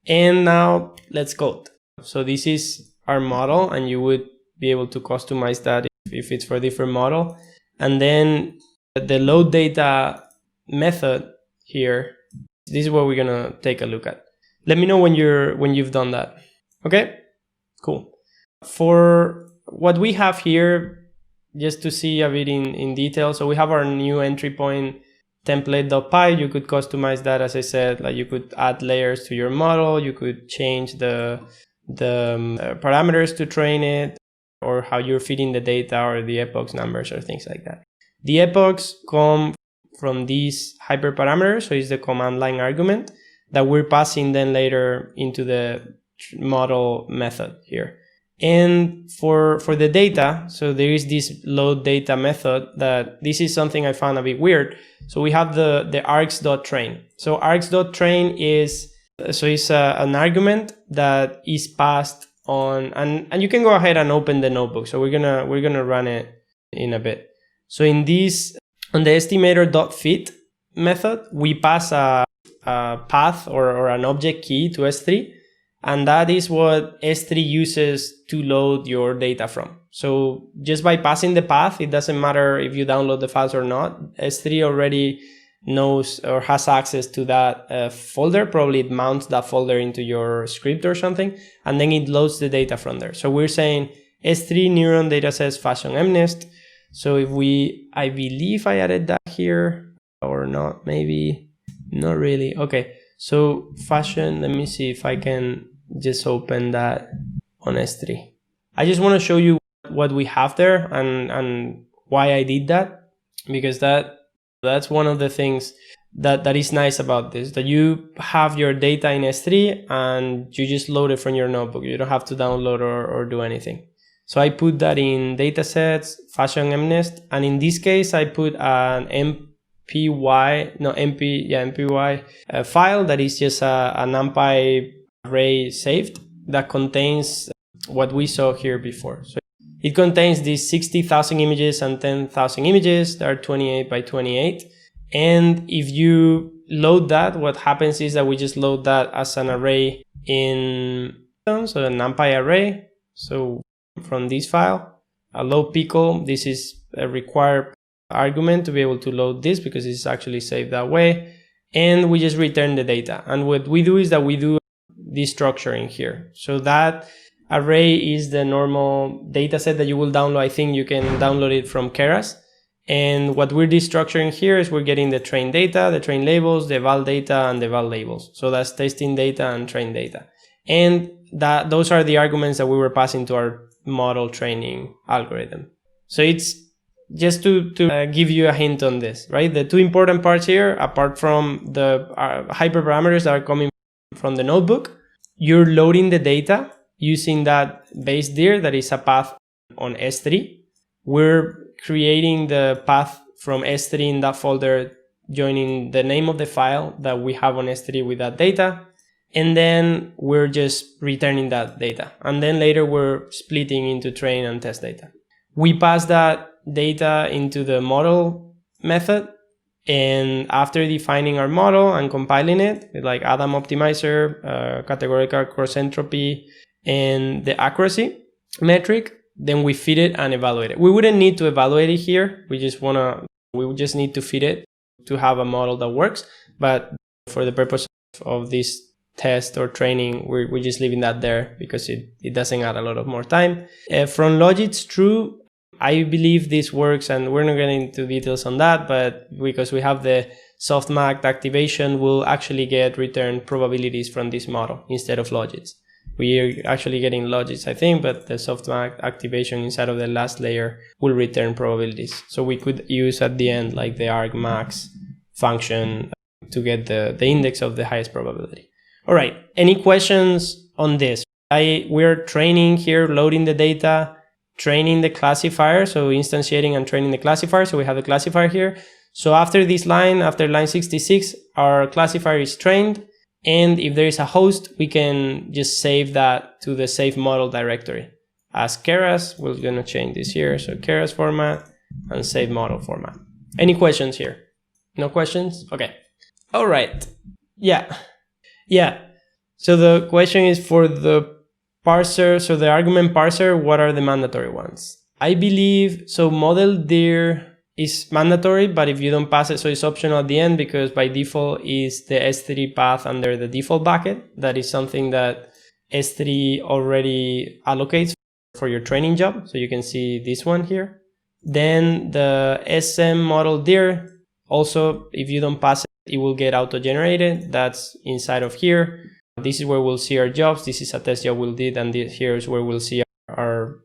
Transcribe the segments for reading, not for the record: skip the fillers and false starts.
And now let's code. So this is our model, and you would be able to customize that if it's for a different model. And then the load data method here, this is what we're gonna take a look at. Let me know when you've done that. Okay, cool. For what we have here, just to see a bit in detail, so we have our new entry point template.py. You could customize that, as I said, like you could add layers to your model, you could change the parameters to train it, or how you're feeding the data, or the epochs numbers, or things like that. The epochs come from these hyperparameters, so it's the command line argument that we're passing then later into the model method here. And for the data, so there is this load data method that this is something I found a bit weird. So we have the args.train. So args.train is, so it's an argument that is passed on, and you can go ahead and open the notebook. So we're gonna run it in a bit. So in this, on the estimator.fit method, we pass a path or an object key to S3. And that is what S3 uses to load your data from. So just by passing the path, it doesn't matter if you download the files or not. S3 already knows or has access to that folder. Probably it mounts that folder into your script or something, and then it loads the data from there. So we're saying S3 neuron datasets fashion MNest. So if I believe I added that here or not, maybe not really. Okay. So fashion, let me see if I can just open that on S3. I just want to show you what we have there and why I did that, because that's one of the things that is nice about this, that you have your data in S3 and you just load it from your notebook. You don't have to download or do anything. So I put that in datasets, fashion MNest, and in this case I put an MPY file that is just a NumPy array saved that contains what we saw here before. So it contains these 60,000 images and 10,000 images that are 28 by 28. And if you load that, what happens is that we just load that as an array in, so a NumPy array. So from this file, a load pickle, this is a required argument to be able to load this because it's actually saved that way, and we just return the data. And what we do is that we do this structuring here. So that array is the normal data set that you will download. I think you can download it from Keras. And what we're destructuring here is we're getting the train data, the train labels, the eval data, and the eval labels. So that's testing data and train data. And those are the arguments that we were passing to our model training algorithm. So it's just to give you a hint on this, right? The two important parts here, apart from the hyperparameters that are coming from the notebook, you're loading the data using that base dir that is a path on S3. We're creating the path from S3 in that folder, joining the name of the file that we have on S3 with that data. And then we're just returning that data. And then later we're splitting into train and test data. We pass that data into the model method. And after defining our model and compiling it, with like Adam optimizer, categorical cross entropy, and the accuracy metric, then we feed it and evaluate it. We wouldn't need to evaluate it here. We just need to feed it to have a model that works. But for the purpose of this test or training, we're just leaving that there because it doesn't add a lot of more time. From logits true, I believe this works, and we're not getting into details on that, but because we have the softmax activation, we'll actually get return probabilities from this model instead of logits. We are actually getting logits, I think, but the softmax activation inside of the last layer will return probabilities. So we could use at the end like the argmax function to get the index of the highest probability. All right, any questions on this? We're training here, loading the data, training the classifier, so instantiating and training the classifier. So we have the classifier here. So after this line, after line 66, our classifier is trained. And if there is a host, we can just save that to the save model directory as Keras. We're going to change this here. So Keras format and save model format. Any questions here? No questions? Okay. All right. Yeah. So the question is for the parser, so the argument parser, what are the mandatory ones? I believe, so model dir is mandatory, but if you don't pass it, so it's optional at the end, because by default is the S3 path under the default bucket. That is something that S3 already allocates for your training job. So you can see this one here. Then the SM model dir, also, if you don't pass it, it will get auto-generated. That's inside of here. This is where we'll see our jobs. This is a test job we did, and here is where we'll see our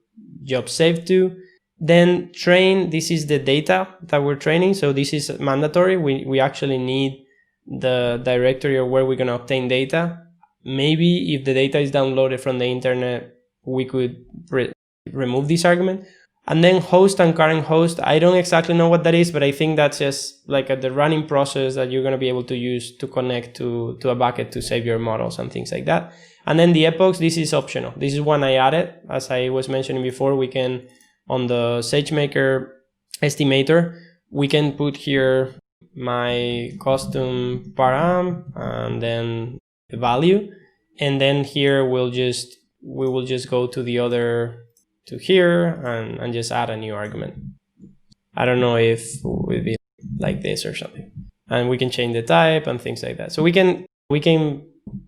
job saved to. Then train, this is the data that we're training. So this is mandatory. We actually need the directory of where we're going to obtain data. Maybe if the data is downloaded from the internet, we could remove this argument. And then host and current host, I don't exactly know what that is, but I think that's just like the running process that you're going to be able to use to connect to a bucket to save your models and things like that. And then the epochs, this is optional. This is one I added. As I was mentioning before, we can, on the SageMaker estimator, we can put here my custom param and then the value. And then here we will just go to the other, to here and just add a new argument. I don't know if it would be like this or something. And we can change the type and things like that. So we can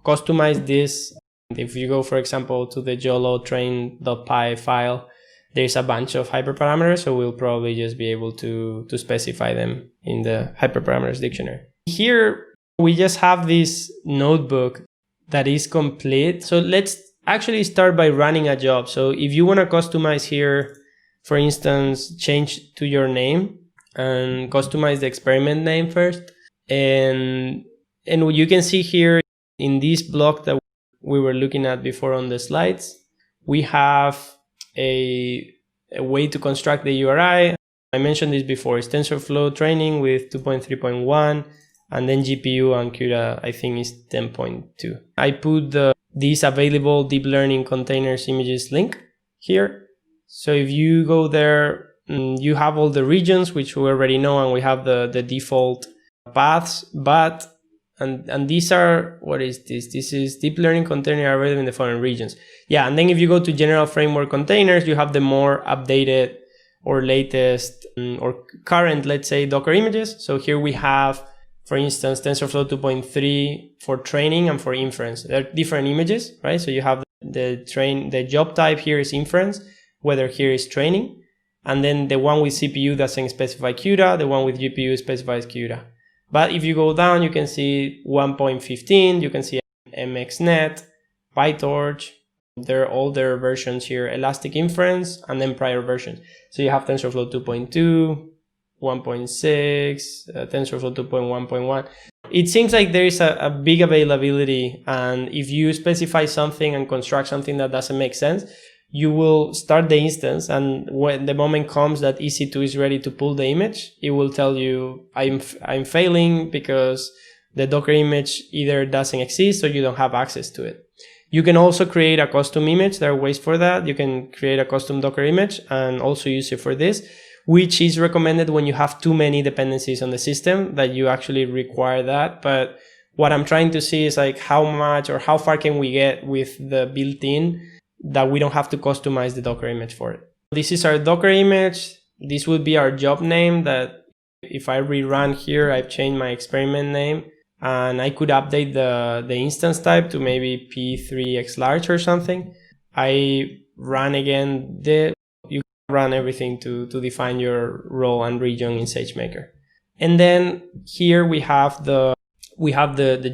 customize this. If you go, for example, to the YOLO train.py file, there's a bunch of hyperparameters. So we'll probably just be able to specify them in the hyperparameters dictionary. Here, we just have this notebook that is complete. So let's actually start by running a job. So if you want to customize here, for instance, change to your name and customize the experiment name first. And you can see here in this block that we were looking at before on the slides, we have a way to construct the URI. I mentioned this before. It's TensorFlow training with 2.3.1, and then GPU and CUDA, I think, is 10.2. I put this available deep learning containers images link here. So if you go there, you have all the regions, which we already know, and we have the default paths, but and these are, what is this? This is deep learning container available in the following regions. Yeah, and then if you go to general framework containers, you have the more updated or latest or current, let's say, Docker images. So here we have, for instance, TensorFlow 2.3 for training and for inference. They're different images, right? So you have the job type here is inference, whether here is training. And then the one with CPU doesn't specify CUDA, the one with GPU specifies CUDA. But if you go down, you can see 1.15, you can see MXNet, PyTorch, they're older versions here, Elastic Inference, and then prior versions. So you have TensorFlow 2.2, 1.6, TensorFlow 2.1.1. It seems like there is a big availability, and if you specify something and construct something that doesn't make sense, you will start the instance, and when the moment comes that EC2 is ready to pull the image, it will tell you, I'm failing because the Docker image either doesn't exist or you don't have access to it. You can also create a custom image. There are ways for that. You can create a custom Docker image and also use it for this, which is recommended when you have too many dependencies on the system that you actually require that. But what I'm trying to see is like how much or how far can we get with the built-in that we don't have to customize the Docker image for it. This is our Docker image. This would be our job name that if I rerun here, I've changed my experiment name, and I could update the instance type to maybe P3X large or something. I run again, you can run everything to define your role and region in SageMaker. And then here we have the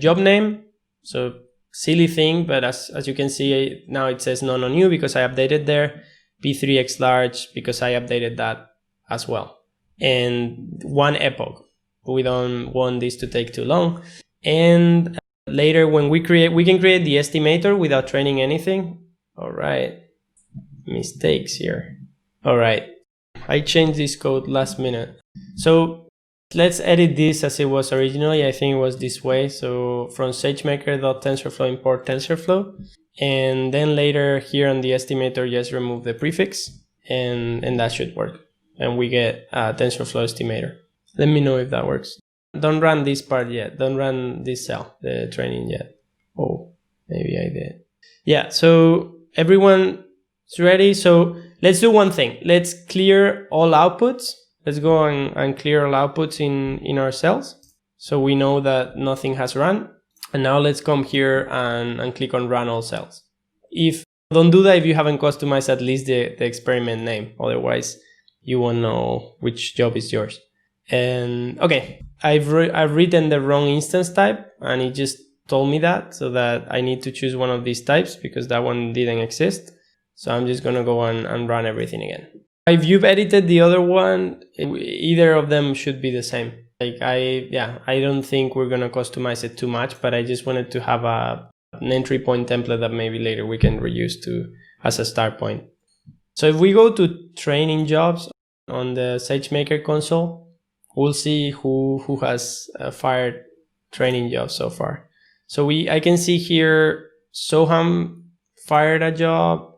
job name. So silly thing, but as you can see, now it says none on you because I updated there. P3X large because I updated that as well. And one epoch. We don't want this to take too long. And later when we can create the estimator without training anything. All right. Mistakes here. All right. I changed this code last minute. So let's edit this as it was originally. I think it was this way. So from SageMaker.TensorFlow import TensorFlow. And then later here on the estimator, just remove the prefix and that should work. And we get a TensorFlow estimator. Let me know if that works. Don't run this part yet. Don't run this cell, the training yet. Oh, Maybe I did. Yeah, so everyone's ready. So let's do one thing. Let's clear all outputs. Let's go and clear all outputs in our cells. So we know that nothing has run. And now let's come here and click on run all cells. Don't do that if you haven't customized at least the experiment name. Otherwise, you won't know which job is yours. And okay, I've written the wrong instance type, and it just told me that, so that I need to choose one of these types because that one didn't exist. So I'm just gonna go and run everything again. If you've edited the other one, either of them should be the same. Like I don't think we're gonna customize it too much, but I just wanted to have an entry point template that maybe later we can reuse as a start point. So if we go to training jobs on the SageMaker console, we'll see who has fired training jobs so far. So I can see here Soham fired a job,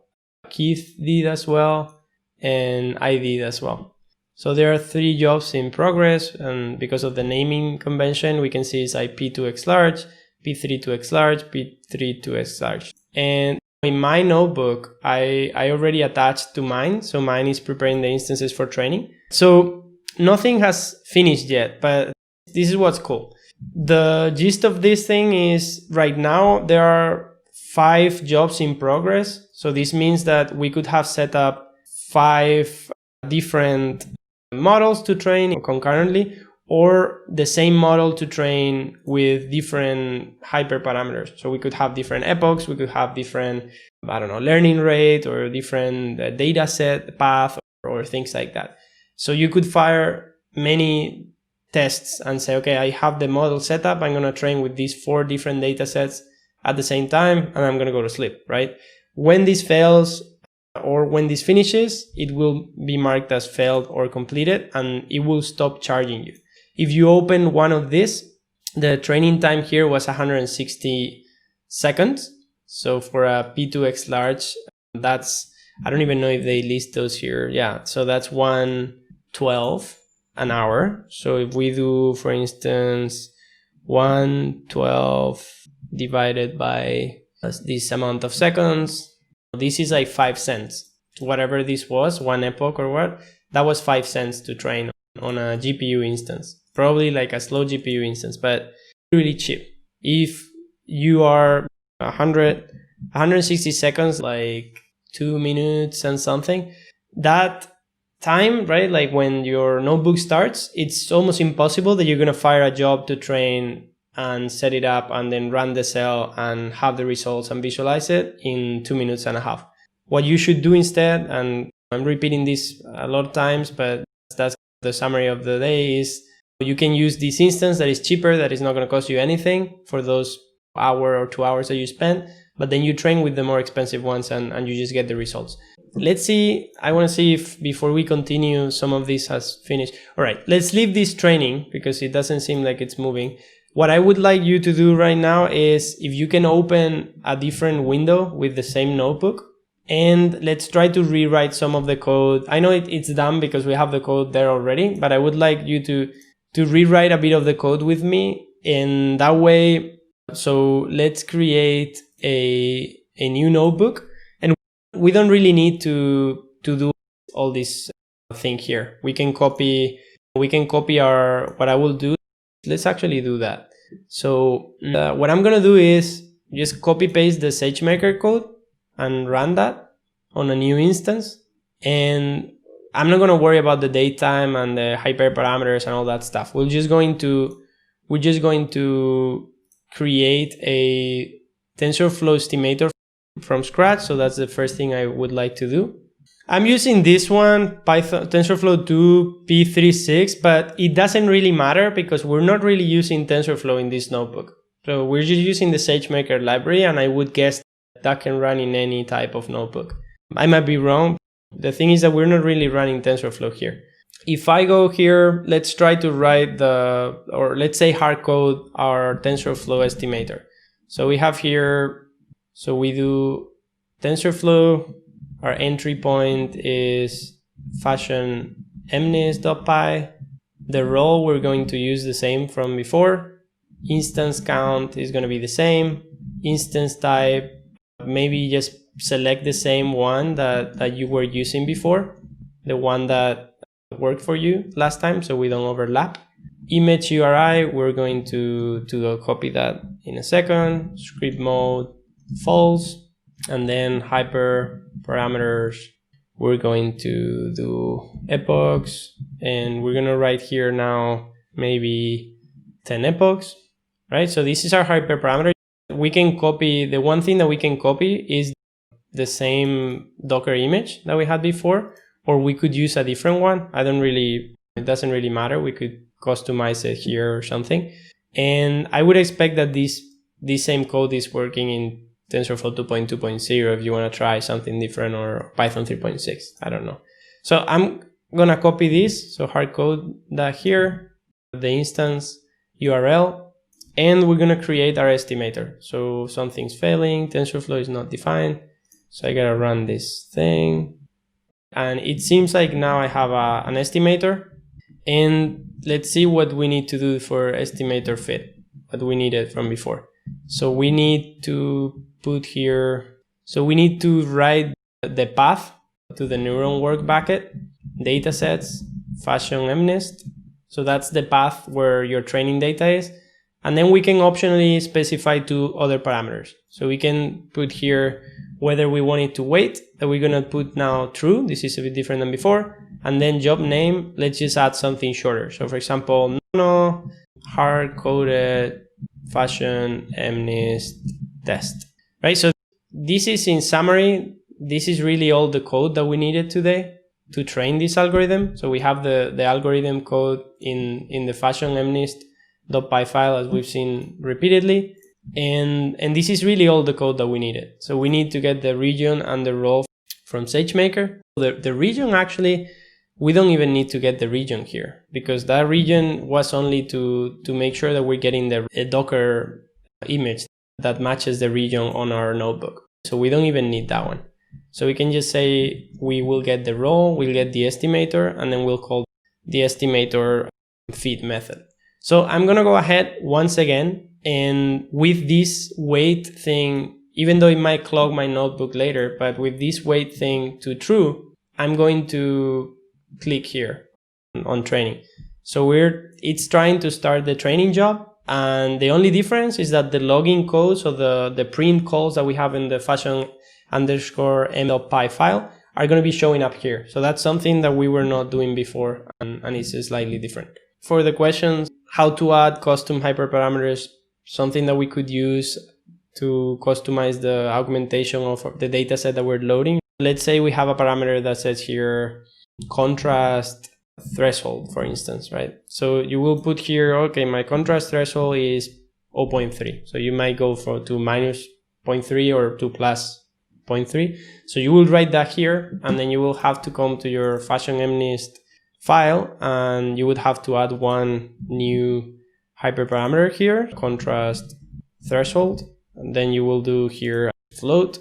Keith did as well, and I did as well. So there are 3 jobs in progress, and because of the naming convention, we can see it's P2x large, P3 to x large, P3 to x large. And in my notebook, I already attached to mine. So mine is preparing the instances for training. So nothing has finished yet, but this is what's cool. The gist of this thing is right now there are 5 jobs in progress. So this means that we could have set up 5 different models to train concurrently, or the same model to train with different hyperparameters. So we could have different epochs, we could have different, learning rate, or different data set path, or things like that. So you could fire many tests and say, okay, I have the model set up, I'm going to train with these 4 different data sets at the same time, and I'm going to go to sleep, right? When this fails, or when this finishes, it will be marked as failed or completed, and it will stop charging you. If you open one of these, the training time here was 160 seconds. So for a P2x large, that's, I don't even know if they list those here. Yeah, so that's 112 an hour. So if we do, for instance, 112 divided by this amount of seconds, this is like 5 cents. Whatever this was, 1 epoch or what, that was 5 cents to train on a GPU instance. Probably like a slow GPU instance, but really cheap. If you are 160 seconds, like 2 minutes and something, that time, right? Like when your notebook starts, it's almost impossible that you're going to fire a job to train and set it up and then run the cell and have the results and visualize it in 2 minutes and a half. What you should do instead, and I'm repeating this a lot of times, but that's the summary of the day, is you can use this instance that is cheaper, that is not going to cost you anything for those hour or 2 hours that you spend, but then you train with the more expensive ones and you just get the results. Let's see, I want to see if before we continue some of this has finished. All right, let's leave this training because it doesn't seem like it's moving. What I would like you to do right now is if you can open a different window with the same notebook, and let's try to rewrite some of the code. I know it's done because we have the code there already, but I would like you to rewrite a bit of the code with me in that way. So let's create a new notebook, and we don't really need to do all this thing here. We can copy what I will do. Let's actually do that. So what I'm going to do is just copy paste the SageMaker code and run that on a new instance. And I'm not going to worry about the datetime and the hyperparameters and all that stuff. We're just going to create a TensorFlow estimator from scratch. So that's the first thing I would like to do. I'm using this one, Python TensorFlow 2 P36, but it doesn't really matter because we're not really using TensorFlow in this notebook. So we're just using the SageMaker library, and I would guess that can run in any type of notebook. I might be wrong. The thing is that we're not really running TensorFlow here. If I go here, let's try to write let's say hard code our TensorFlow estimator. So we have here, so we do TensorFlow. Our entry point is fashion mnist.py. The role we're going to use the same from before. Instance count is going to be the same. instance type, maybe just select the same one that you were using before, the one that worked for you last time, so we don't overlap. Image URI, we're going to copy that in a second. Script mode, false. And then hyper parameters, we're going to do epochs, and we're going to write here now maybe 10 epochs, right? So this is our hyper parameter. We can copy, the one thing that we can copy is the same Docker image that we had before, or we could use a different one. It doesn't really matter. We could customize it here or something. And I would expect that this same code is working in TensorFlow 2.2.0 if you want to try something different, or Python 3.6. I don't know. So I'm going to copy this. So hard code that here, the instance URL, and we're going to create our estimator. So something's failing. TensorFlow is not defined. So I got to run this thing. And it seems like now I have an estimator. And let's see what we need to do for estimator fit, what we needed from before. So we need to put here, so we need to write the path to the neuron work bucket, datasets, fashion MNIST. So that's the path where your training data is. And then we can optionally specify two other parameters. So we can put here whether we want it to wait, that we're going to put now true. This is a bit different than before. And then job name, let's just add something shorter. So for example, no hard-coded fashion MNIST test, right? So this is, in summary, this is really all the code that we needed today to train this algorithm. So we have the algorithm code in the fashion MNIST.py file, as we've seen repeatedly. And this is really all the code that we needed. So we need to get the region and the role from SageMaker. The region, actually, we don't even need to get the region here, because that region was only to make sure that we're getting a Docker image that matches the region on our notebook. So we don't even need that one. So we can just say we will get the role, we'll get the estimator, and then we'll call the estimator feed method. So I'm going to go ahead once again, and with this wait thing, even though it might clog my notebook later, but with this wait thing to true, I'm going to click here on training. So it's trying to start the training job, and the only difference is that the login code, so the print calls that we have in the fashion_m.py file, are going to be showing up here. So that's something that we were not doing before, and it's slightly different. For the questions, how to add custom hyperparameters, something that we could use to customize the augmentation of the data set that we're loading. Let's say we have a parameter that says here contrast threshold, for instance, right? So you will put here, okay, my contrast threshold is 0.3. So you might go to minus 0.3 or to plus 0.3. So you will write that here, and then you will have to come to your fashion MNIST file, and you would have to add one new hyperparameter here, contrast threshold, and then you will do here float,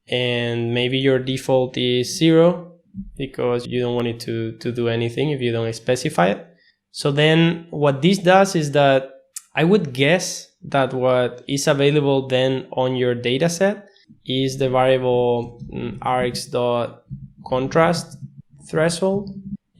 and maybe your default is 0 because you don't want it to do anything if you don't specify it. So then what this does is that I would guess that what is available then on your data set is the variable args.contrast threshold.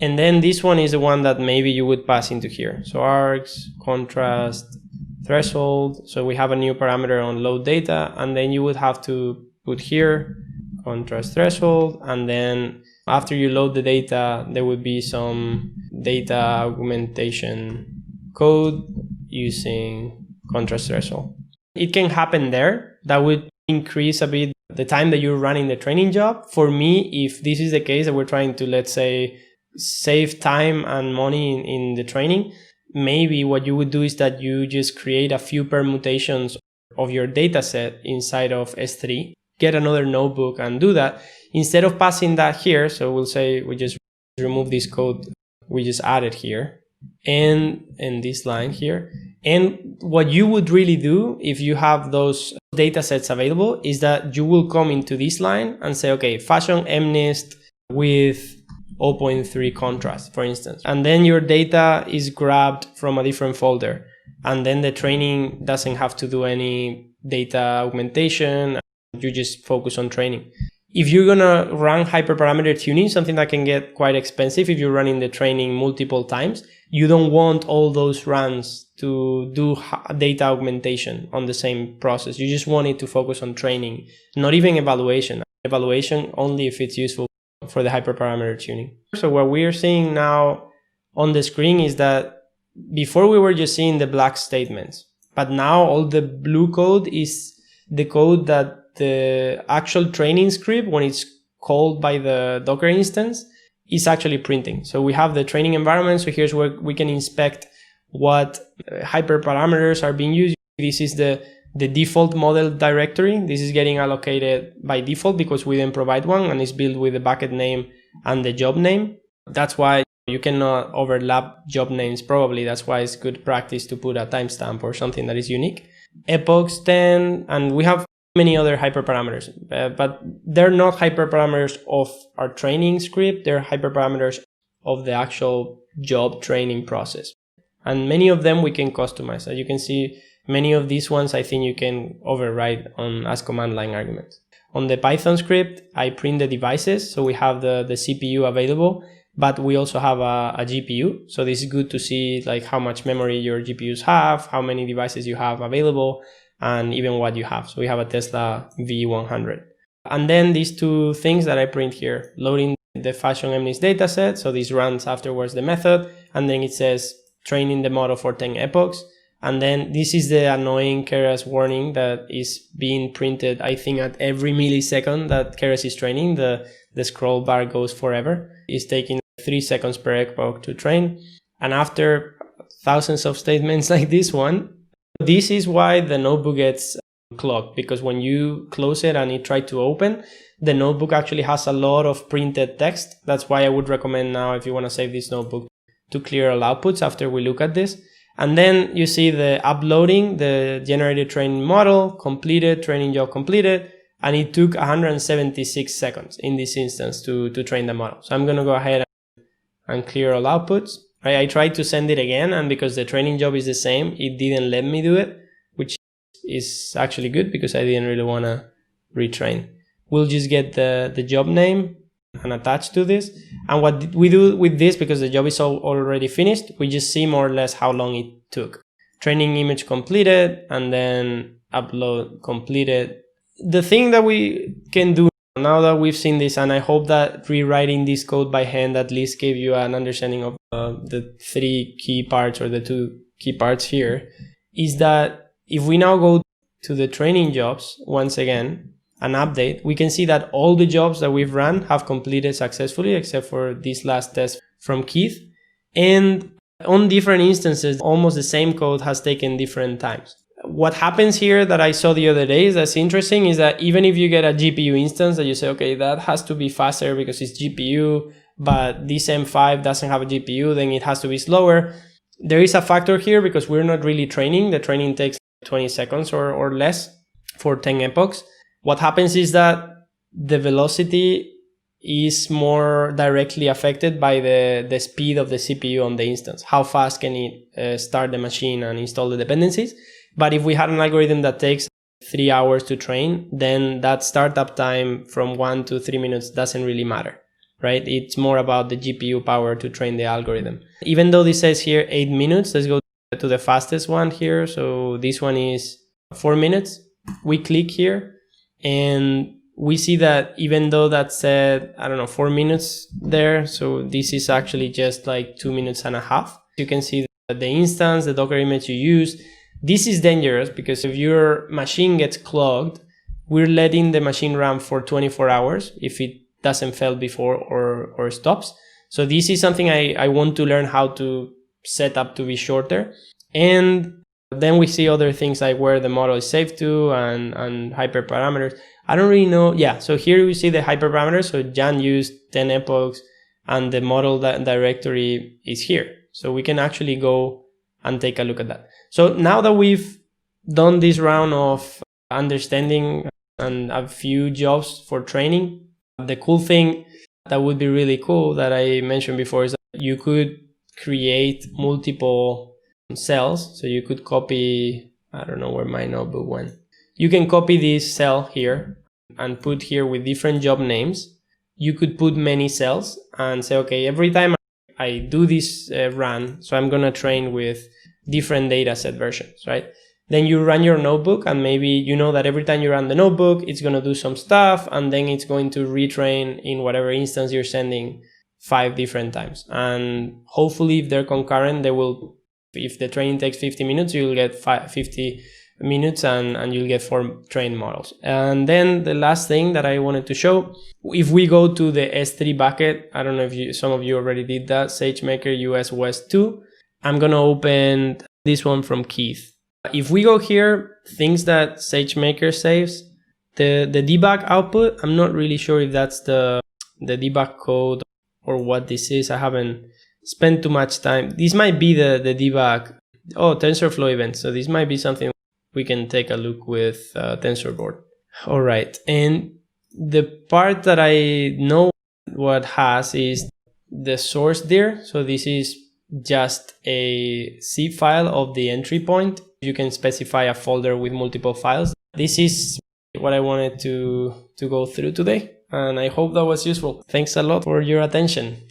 And then this one is the one that maybe you would pass into here. So args contrast threshold. So we have a new parameter on load data, and then you would have to put here contrast threshold, and then after you load the data, there would be some data augmentation code using contrast threshold. It can happen there. That would increase a bit the time that you're running the training job. For me, if this is the case that we're trying to, let's say, save time and money in the training, maybe what you would do is that you just create a few permutations of your data set inside of S3, get another notebook and do that. Instead of passing that here, so we'll say we just remove this code, we just add it here and in this line here. And what you would really do if you have those data sets available is that you will come into this line and say, okay, fashion MNIST with 0.3 contrast, for instance. And then your data is grabbed from a different folder. And then the training doesn't have to do any data augmentation. You just focus on training. If you're gonna run hyperparameter tuning, something that can get quite expensive if you're running the training multiple times, you don't want all those runs to do data augmentation on the same process. You just want it to focus on training, not even evaluation. Evaluation only if it's useful for the hyperparameter tuning. So what we are seeing now on the screen is that before we were just seeing the black statements, but now all the blue code is the code that the actual training script, when it's called by the Docker instance, is actually printing. So we have the training environment. So here's where we can inspect what hyperparameters are being used. This is the default model directory. This is getting allocated by default because we didn't provide one, and it's built with the bucket name and the job name. That's why you cannot overlap job names probably. That's why it's good practice to put a timestamp or something that is unique. Epochs 10, and we have many other hyperparameters, but they're not hyperparameters of our training script. They're hyperparameters of the actual job training process. And many of them we can customize. As you can see, many of these ones I think you can override as command line arguments. On the Python script, I print the devices. So we have the CPU available, but we also have a GPU. So this is good to see like how much memory your GPUs have, how many devices you have available, and even what you have. So we have a Tesla V100. And then these two things that I print here, loading the fashion MNIST dataset. So this runs afterwards the method, and then it says training the model for 10 epochs. And then this is the annoying Keras warning that is being printed, I think, at every millisecond that Keras is training. The scroll bar goes forever. It's taking 3 seconds per epoch to train. And after thousands of statements like this one, this is why the notebook gets clogged, because when you close it and it tries to open, the notebook actually has a lot of printed text. That's why I would recommend now, if you want to save this notebook, to clear all outputs after we look at this. And then you see the uploading, the generated training model, completed, training job completed, and it took 176 seconds in this instance to train the model. So I'm going to go ahead and clear all outputs. I tried to send it again, and because the training job is the same, it didn't let me do it, which is actually good because I didn't really want to retrain. We'll just get the job name and attach to this. And what we do with this, because the job is already finished, we just see more or less how long it took. Training image completed, and then upload completed. The thing that we can do now that we've seen this, and I hope that rewriting this code by hand at least gave you an understanding of the 3 key parts, or the 2 key parts here, is that if we now go to the training jobs once again and update, we can see that all the jobs that we've run have completed successfully, except for this last test from Keith. And on different instances, almost the same code has taken different times. What happens here that I saw the other day that's interesting is that even if you get a GPU instance that you say, okay, that has to be faster because it's GPU, but this M5 doesn't have a GPU, then it has to be slower. There is a factor here because we're not really training. The training takes 20 seconds or less for 10 epochs. What happens is that the velocity is more directly affected by the speed of the CPU on the instance. How fast can it start the machine and install the dependencies? But if we had an algorithm that takes 3 hours to train, then that startup time from 1 to 3 minutes doesn't really matter, right? It's more about the GPU power to train the algorithm. Even though this says here 8 minutes, let's go to the fastest one here. So this one is 4 minutes. We click here and we see that even though that said, 4 minutes there, so this is actually just like 2 minutes and a half. You can see that the instance, the Docker image you use. This is dangerous because if your machine gets clogged, we're letting the machine run for 24 hours if it doesn't fail before or stops. So this is something I want to learn how to set up to be shorter. And then we see other things like where the model is saved to and hyperparameters. I don't really know. Yeah, so here we see the hyperparameters. So Jan used 10 epochs and the model directory is here. So we can actually go and take a look at that. So now that we've done this round of understanding and a few jobs for training, the cool thing that would be really cool that I mentioned before is that you could create multiple cells. So you could copy, I don't know where my notebook went. you can copy this cell here and put here with different job names. You could put many cells and say, okay, every time I do this run, so I'm going to train with different data set versions, right? Then you run your notebook, and maybe you know that every time you run the notebook, it's going to do some stuff, and then it's going to retrain in whatever instance you're sending 5 different times. And hopefully, if they're concurrent, they will, if the training takes 50 minutes, you'll get 50 minutes and you'll get 4 trained models. And then the last thing that I wanted to show, if we go to the S3 bucket, I don't know if some of you already did that, SageMaker US West 2, I'm going to open this one from Keith. If we go here, things that SageMaker saves, the debug output, I'm not really sure if that's the debug code or what this is. I haven't spent too much time. This might be the debug. Oh, TensorFlow event. So this might be something we can take a look with TensorBoard. All right. And the part that I know what has is the source there. So this is just a zip file of the entry point. You can specify a folder with multiple files. This is what I wanted to go through today, and I hope that was useful. Thanks a lot for your attention.